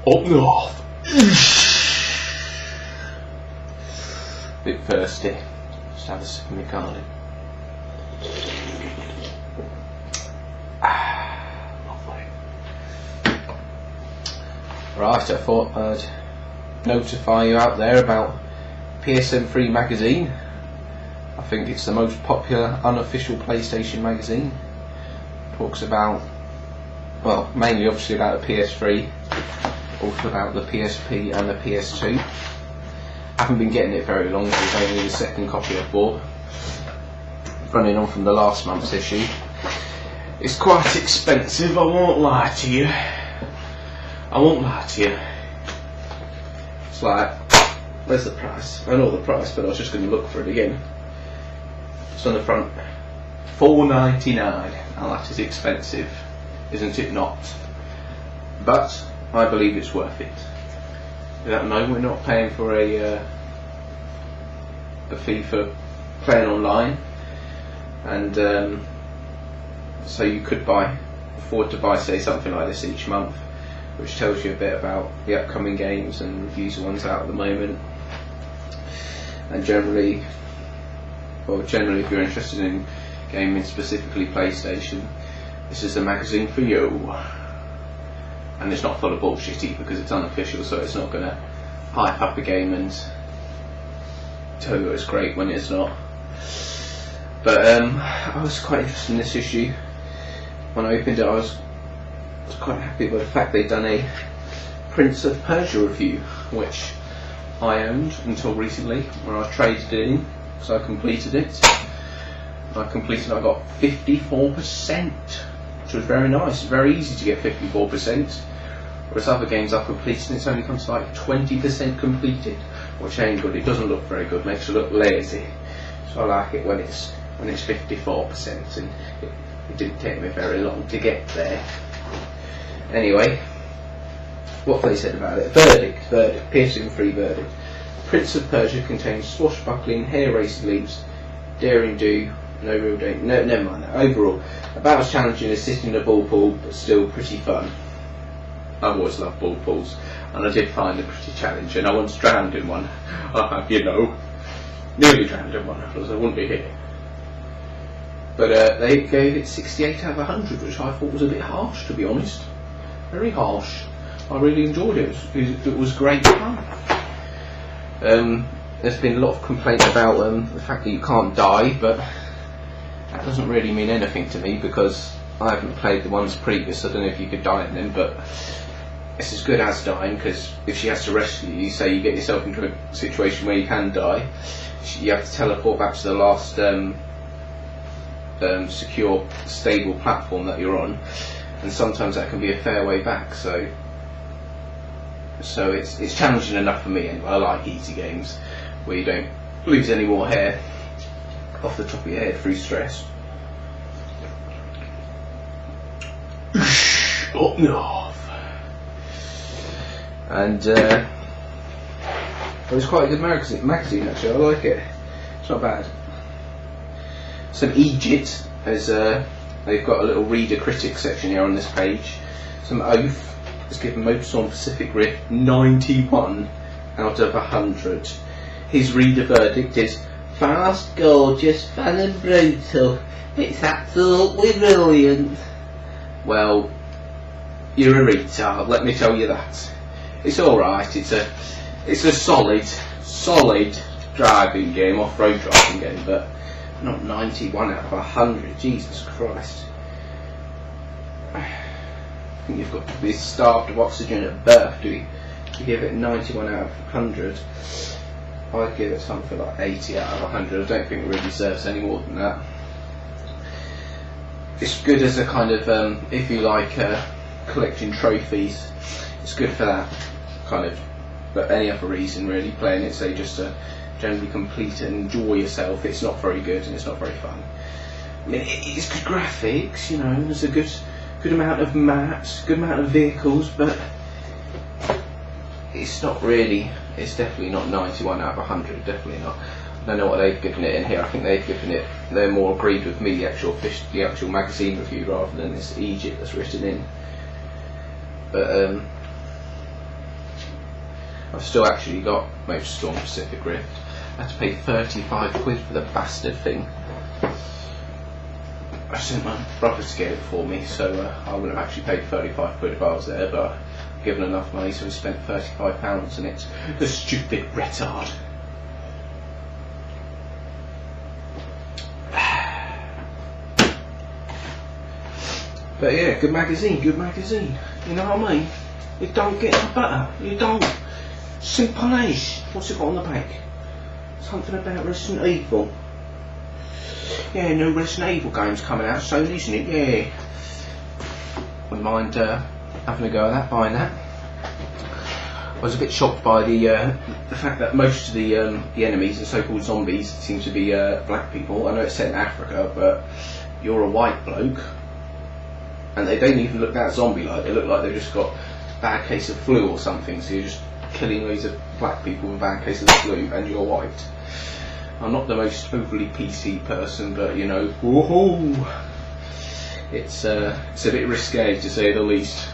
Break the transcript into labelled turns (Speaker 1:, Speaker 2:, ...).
Speaker 1: Up north. Bit thirsty. Just have a sip of my Cardi. Lovely. Right, I thought I'd notify you out there about ps3 magazine. I think it's the most popular unofficial PlayStation magazine. Talks about, well, mainly obviously about the PS3, also about the PSP and the PS2. I haven't been getting it very long, it's only the second copy I bought, running on from the last month's issue. It's quite expensive, I won't lie to you. I won't lie to you. It's like, where's the price? I know the price, but I was just going to look for it again. It's on the front, $4.99. Now that is expensive, isn't it not? But I believe it's worth it. At the moment, we're not paying for a fee for playing online, and so you could afford to buy, say, something like this each month, which tells you a bit about the upcoming games and reviews of ones out at the moment. And generally, if you're interested in gaming, specifically PlayStation, this is the magazine for you. And it's not full of bullshit either, because it's unofficial, so it's not going to hype up a game and tell you it's great when it's not. But I was quite interested in this issue. When I opened it, I was quite happy with the fact they'd done a Prince of Persia review, which I owned until recently, when I traded it in, so I completed it. I got 54%, which was very nice. Very easy to get 54%. Whereas other games I've completed, it's only comes to like 20% completed, which ain't good. It doesn't look very good, makes you look lazy. So I like it when it's 54%, and it didn't take me very long to get there. Anyway, what have they said about it? Verdict, ps3 verdict. Prince of Persia contains swashbuckling, hair-raising leaps, daring do, no real danger. No, never mind that. Overall, about as challenging as sitting in a ball pool, but still pretty fun. I've always loved ball pools, and I did find it pretty challenging. I once drowned in one. Nearly drowned in one, because I wouldn't be here. But they gave it 68 out of 100, which I thought was a bit harsh, to be honest. Very harsh. I really enjoyed it. It was great fun. There's been a lot of complaint about the fact that you can't die, but that doesn't really mean anything to me, because I haven't played the ones previous. I don't know if you could die in them, but it's as good as dying, because if she has to rescue you, say you get yourself into a situation where you can die, you have to teleport back to the last secure, stable platform that you're on, and sometimes that can be a fair way back. So it's challenging enough for me anyway. I like easy games where you don't lose any more hair off the top of your head through stress. Up north. And it was quite a good magazine actually. I like it. It's not bad. Some Egypt, as they've got a little reader critic section here on this page. Some Oath has given Motorstorm Pacific Rift 91 out of 100. His reader verdict is fast, gorgeous, fun and brutal. It's absolutely brilliant. Well, you're a retard, let me tell you that. It's alright, it's a solid driving game, off-road driving game, but not 91 out of 100, Jesus Christ. I think you've got to be starved of oxygen at birth to give it 91 out of 100. I'd give it something like 80 out of 100. I don't think it really deserves any more than that. It's good as a kind of, if you like collecting trophies, it's good for that kind of, but any other reason really, playing it, say just to generally complete and enjoy yourself, it's not very good and it's not very fun. I mean, it's good graphics, you know, there's a good amount of maps, good amount of vehicles, but it's not really, it's definitely not 91 out of 100, definitely not. I don't know what they've given it in here. I think they've given it, they're more agreed with me, the actual magazine review, rather than this Egypt that's written in. But I've still actually got MotorStorm Pacific Rift. I had to pay 35 quid for the bastard thing. I sent my brother to get it for me, so I wouldn't have actually paid 35 quid if I was there, but I've given enough money, so we spent £35 and it's the stupid retard. But yeah, good magazine. You know what I mean? It don't get no better. You don't. Simple as. What's it got on the back? Something about Resident Evil. Yeah, new Resident Evil game's coming out soon, isn't it? Yeah. Wouldn't mind having a go at that, buying that. I was a bit shocked by the fact that most of the enemies, the so-called zombies, seem to be black people. I know it's set in Africa, but you're a white bloke. And they don't even look that zombie-like. They look like they've just got a bad case of flu or something. So you're just killing loads of black people with a bad case of the flu, and you're white. I'm not the most overly PC person, but you know, woohoo! It's a bit risque to say the least.